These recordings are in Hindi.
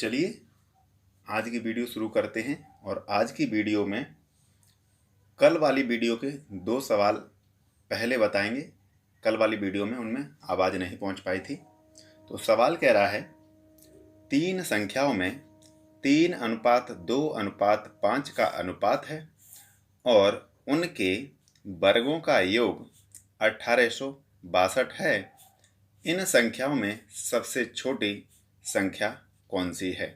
चलिए आज की वीडियो शुरू करते हैं। और आज की वीडियो में कल वाली वीडियो के 2 सवाल पहले बताएंगे। कल वाली वीडियो में उनमें आवाज़ नहीं पहुंच पाई थी। तो सवाल कह रहा है 3 संख्याओं में 3:2:5 का अनुपात है और उनके वर्गों का योग 1862 है। इन संख्याओं में सबसे छोटी संख्या कौन सी है?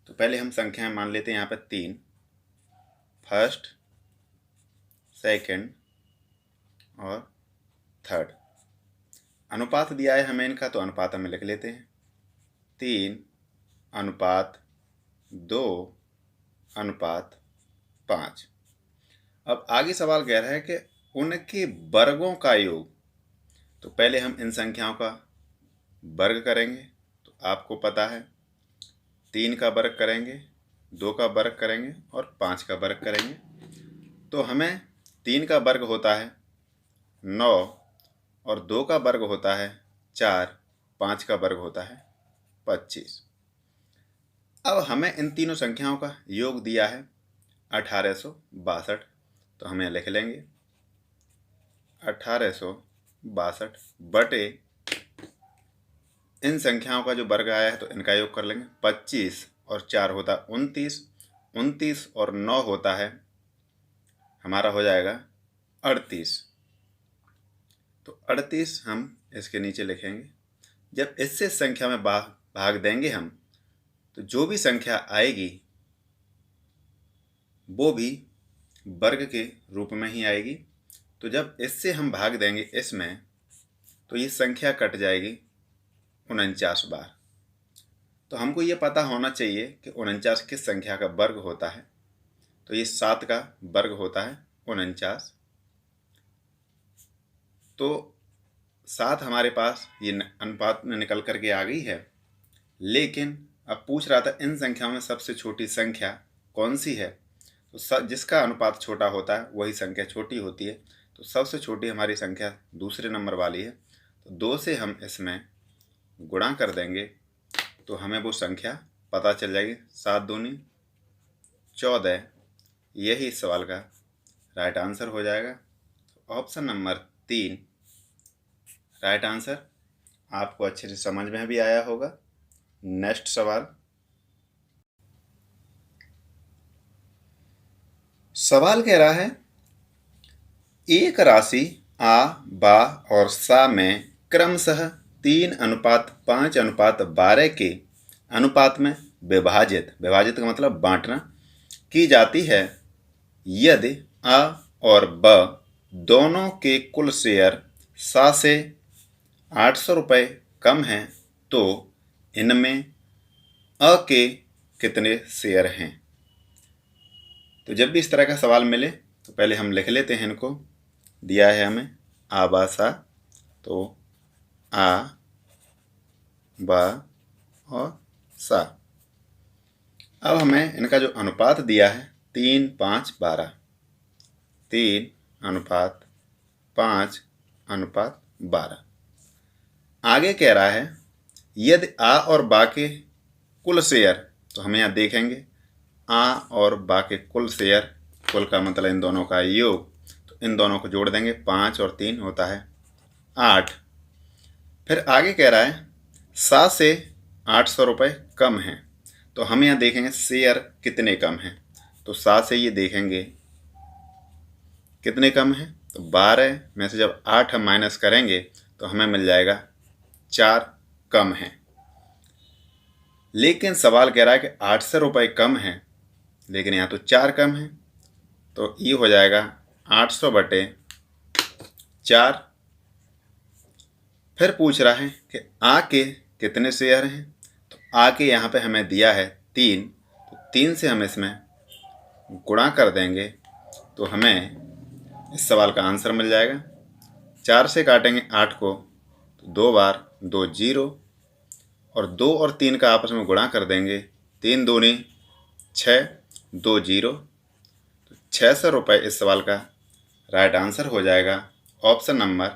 तो पहले हम संख्याएं मान लेते हैं। यहाँ पर 3, फर्स्ट, सेकंड और थर्ड। अनुपात दिया है हमें इनका, तो अनुपात हम लिख लेते हैं 3:2:5। अब आगे सवाल कह रहा है कि उनके वर्गों का योग। तो पहले हम इन संख्याओं का वर्ग करेंगे। तो आपको पता है 3 का वर्ग करेंगे, 2 का वर्ग करेंगे और 5 का वर्ग करेंगे। तो हमें 3 का वर्ग होता है 9 और 2 का वर्ग होता है 4, 5 का वर्ग होता है 25। अब हमें इन तीनों संख्याओं का योग दिया है 1862। तो हमें लिख लेंगे 1862 बटे इन संख्याओं का जो वर्ग आया है तो इनका योग कर लेंगे। 25 और 4 होता है 29, 29 और 9 होता है हमारा हो जाएगा 38। तो 38 हम इसके नीचे लिखेंगे। जब इससे संख्या में भाग देंगे हम, तो जो भी संख्या आएगी वो भी वर्ग के रूप में ही आएगी। तो जब इससे हम भाग देंगे इसमें, तो ये संख्या कट जाएगी 49 बार। तो हमको ये पता होना चाहिए कि 49 किस संख्या का वर्ग होता है। तो ये 7 का वर्ग होता है 49। तो 7 हमारे पास ये अनुपात में निकल करके आ गई है। लेकिन अब पूछ रहा था इन संख्याओं में सबसे छोटी संख्या कौन सी है। तो जिसका अनुपात छोटा होता है वही संख्या छोटी होती है। तो सबसे छोटी हमारी संख्या दूसरे नंबर वाली है। तो 2 से हम इसमें गुणा कर देंगे तो हमें वो संख्या पता चल जाएगी। 7 दूनी 14। यही इस सवाल का राइट आंसर हो जाएगा। तो ऑप्शन नंबर 3 राइट आंसर। आपको अच्छे से समझ में भी आया होगा। नेक्स्ट सवाल कह रहा है एक राशि आ, बा और सा में क्रमशः 3:5:12 के अनुपात में विभाजित का मतलब बांटना की जाती है। यदि आ और ब दोनों के कुल शेयर सा से 800 रुपये कम हैं, तो इनमें अ के कितने शेयर हैं? तो जब भी इस तरह का सवाल मिले तो पहले हम लिख लेते हैं इनको। दिया है हमें आ बा सा, तो आ बा और सा। अब हमें इनका जो अनुपात दिया है 3:5:12, 3:5:12। आगे कह रहा है यदि आ और बा के कुल शेयर, तो हमें यहाँ देखेंगे आ और बा के कुल शेयर, कुल का मतलब इन दोनों का योग। तो इन दोनों को जोड़ देंगे, 5 और 3 होता है 8। फिर आगे कह रहा है सा से 800 रुपये कम हैं। तो हम यहाँ देखेंगे शेयर कितने कम हैं। तो सा से ये देखेंगे कितने कम हैं। तो 12 में से जब 8 हम माइनस करेंगे तो हमें मिल जाएगा 4 कम हैं। लेकिन सवाल कह रहा है कि 800 रुपये कम हैं, लेकिन यहाँ तो 4 कम हैं। तो ये हो जाएगा 800 बटे 4। फिर पूछ रहा है कि आ के कितने शेयर हैं। तो आ के यहाँ पे हमें दिया है 3। तो 3 से हम इसमें गुणा कर देंगे तो हमें इस सवाल का आंसर मिल जाएगा। 4 से काटेंगे 8 को तो 2 बार 2 0, और 2 और 3 का आपस में गुणा कर देंगे। 3 दूनी 6, 2 0। तो 600 रुपये इस सवाल का राइट आंसर हो जाएगा। Option number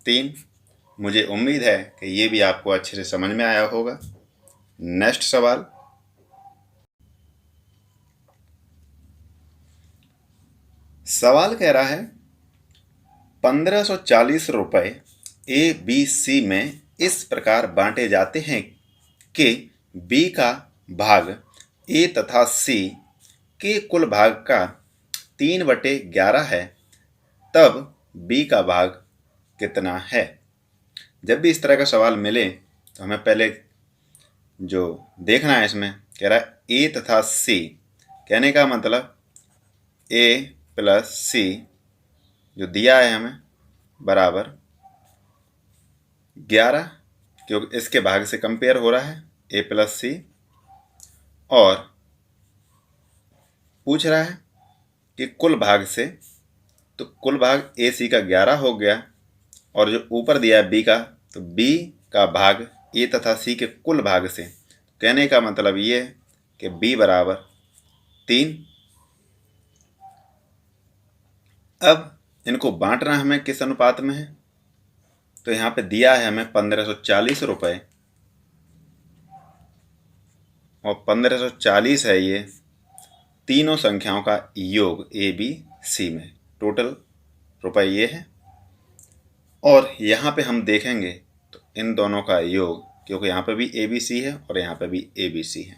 3। मुझे उम्मीद है कि ये भी आपको अच्छे से समझ में आया होगा। नेक्स्ट सवाल सवाल कह रहा है 1540 रुपये ABC में इस प्रकार बांटे जाते हैं कि B का भाग A तथा C के कुल भाग का 3/11 है, तब B का भाग कितना है। जब भी इस तरह का सवाल मिले तो हमें पहले जो देखना है, इसमें कह रहा है A तथा C, कहने का मतलब A प्लस C जो दिया है हमें बराबर 11, क्योंकि इसके भाग से कंपेयर हो रहा है A प्लस C, और पूछ रहा है कि कुल भाग से, तो कुल भाग AC का 11 हो गया, और जो ऊपर दिया है B का, तो B का भाग A तथा C के कुल भाग से, कहने का मतलब ये है कि B बराबर 3। अब इनको बांटना हमें किस अनुपात में है, तो यहाँ पे दिया है हमें 1540 रुपये, और 1540 है ये तीनों संख्याओं का योग ABC में, टोटल रुपये ये है। और यहाँ पे हम देखेंगे तो इन दोनों का योग, क्योंकि यहाँ पे भी ABC है और यहाँ पे भी ABC है,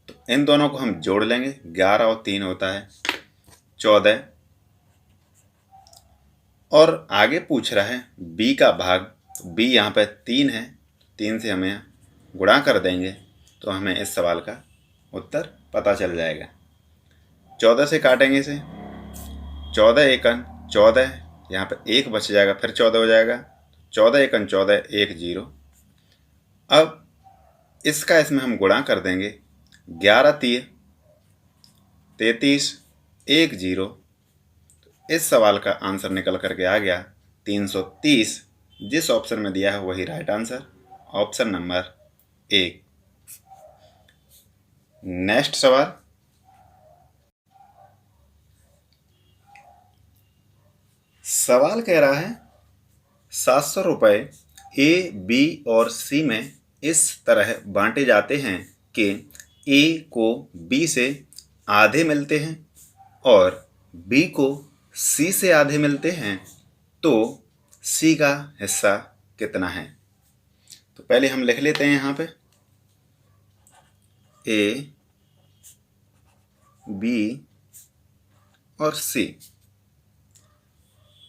तो इन दोनों को हम जोड़ लेंगे। 11 और 3 होता है 14, और आगे पूछ रहा है B का भाग, तो B यहाँ पे 3 है, 3 से हमें गुणा कर देंगे तो हमें इस सवाल का उत्तर पता चल जाएगा। 14 से काटेंगे इसे, 14 एकन 14, यहाँ पे 1 बच जाएगा, फिर 14 हो जाएगा, 14 एकन 14, 1 0। अब इसका इसमें हम गुणा कर देंगे, 11 3 33, 1 0। इस सवाल का आंसर निकल करके आ गया 330। जिस ऑप्शन में दिया है वही right answer, option number 1। Next सवाल, सवाल कह रहा है 700 रुपये A B और C में इस तरह बांटे जाते हैं कि A को B से आधे मिलते हैं और B को C से आधे मिलते हैं, तो C का हिस्सा कितना है। तो पहले हम लिख लेते हैं यहाँ पे A B और C।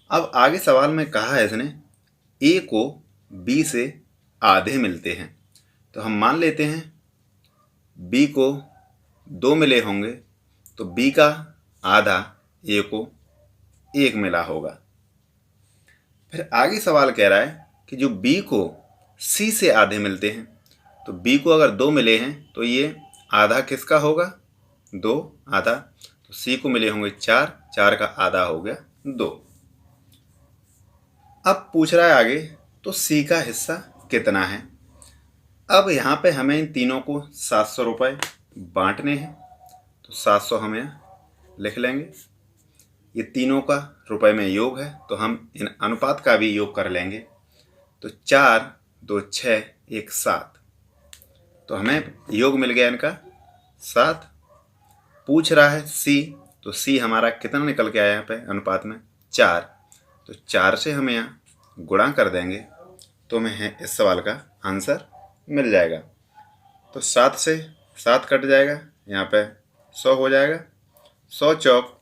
अब आगे सवाल में कहा है इसने A को B से आधे मिलते हैं, तो हम मान लेते हैं B को 2 मिले होंगे, तो B का आधा A को 1 मिला होगा। फिर आगे सवाल कह रहा है कि जो B को C से आधे मिलते हैं, तो B को अगर 2 मिले हैं तो ये आधा किसका होगा, 2 आधा, तो C को मिले होंगे 4, 4 का आधा हो गया 2। अब पूछ रहा है आगे तो C का हिस्सा कितना है। अब यहाँ पे हमें इन तीनों को 700 रुपये बांटने हैं, तो 700 हम यहाँ लिख लेंगे। ये तीनों का रुपए में योग है, तो हम इन अनुपात का भी योग कर लेंगे, तो 4 2 6 1 7, तो हमें योग मिल गया इनका 7। पूछ रहा है C, तो C हमारा कितना निकल के आया यहाँ पे अनुपात में 4, तो 4 से हमें यहाँ गुणा कर देंगे तो हमें इस सवाल का आंसर मिल जाएगा। तो 7 से 7 कट जाएगा, यहाँ पे 100 हो जाएगा, 100 चौक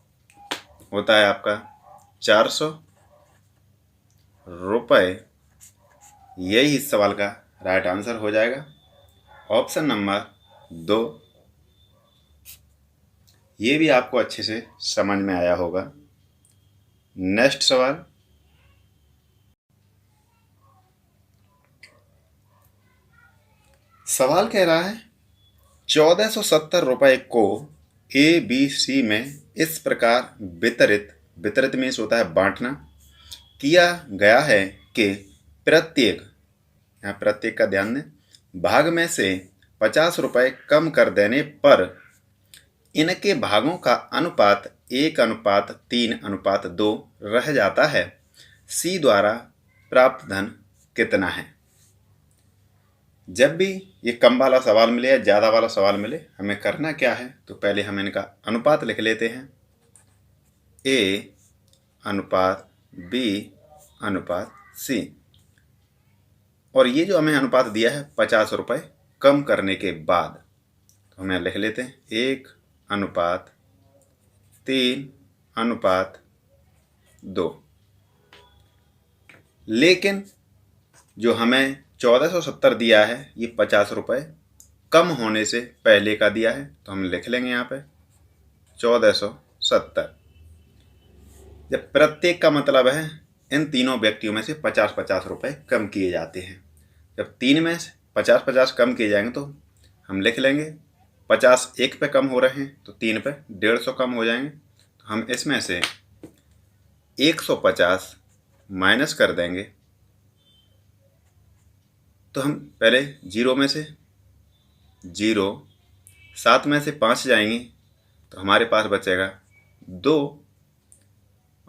होता है आपका 400 रुपये। यही इस सवाल का राइट आंसर हो जाएगा, ऑप्शन नंबर 2। ये भी आपको अच्छे से समझ में आया होगा। नेक्स्ट सवाल, सवाल कह रहा है 1470 रुपये को ABC में इस प्रकार वितरित मीन्स होता है बांटना, किया गया है कि प्रत्येक, यहाँ प्रत्येक का ध्यान दें, भाग में से 50 रुपये कम कर देने पर इनके भागों का अनुपात 1:3:2 रह जाता है। C द्वारा प्राप्त धन कितना है। जब भी ये कम वाला सवाल मिले या ज़्यादा वाला सवाल मिले, हमें करना क्या है, तो पहले हम इनका अनुपात लिख लेते हैं। A अनुपात B अनुपात C। और ये जो हमें अनुपात दिया है 50 रुपये कम करने के बाद, तो हमें लिख लेते हैं 1:3:2। लेकिन जो हमें 1470 दिया है ये 50 रुपये कम होने से पहले का दिया है, तो हम लिख लेंगे यहाँ पे 1470। जब प्रत्येक का मतलब है इन तीनों व्यक्तियों में से 50-50 रुपये कम किए जाते हैं। जब 3 में से 50-50 कम किए जाएंगे तो हम लिख लेंगे 50 1 पे कम हो रहे हैं तो 3 पे 150 कम हो जाएंगे। तो हम इसमें से 150 माइनस कर देंगे। तो हम पहले 0 में से 0, 7 में से 5 जाएंगे तो हमारे पास बचेगा 2,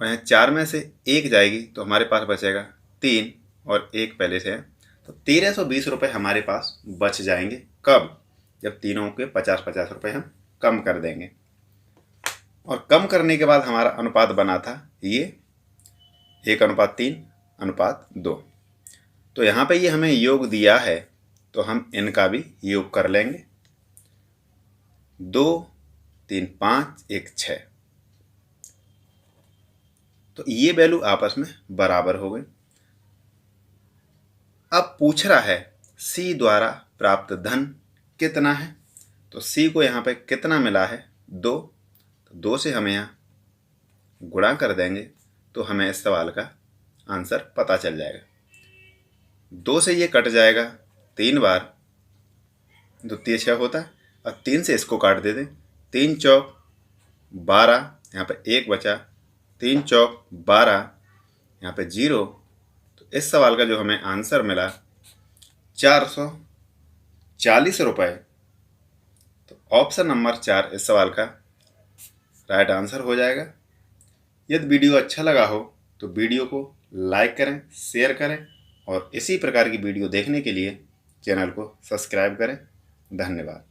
और यहाँ 4 में से 1 जाएगी तो हमारे पास बचेगा 3, और 1 पहले से है। तो 1320 रुपये हमारे पास बच जाएंगे। कब? जब तीनों के 50-50 रुपये हम कम कर देंगे। और कम करने के बाद हमारा अनुपात बना था ये 1:3:2। तो यहाँ पे ये हमें योग दिया है तो हम इनका भी योग कर लेंगे। 2, 3, 5, 1, 6। तो ये वैल्यू आपस में बराबर हो गई। अब पूछ रहा है C द्वारा प्राप्त धन कितना है। तो C को यहाँ पे कितना मिला है? 2। तो 2 से हमें यहाँ गुणा कर देंगे तो हमें इस सवाल का आंसर पता चल जाएगा। 2 से ये कट जाएगा 3 बार, 2 3 6 होता है, और 3 से इसको काट देते, 3 चौक 12, यहाँ पे 1 बचा, 3 चौक 12, यहाँ पे 0। तो इस सवाल का जो हमें आंसर मिला 440 रुपये। तो ऑप्शन नंबर 4 इस सवाल का राइट आंसर हो जाएगा। यदि वीडियो अच्छा लगा हो तो वीडियो को लाइक करें, शेयर करें, और इसी प्रकार की वीडियो देखने के लिए चैनल को सब्सक्राइब करें। धन्यवाद।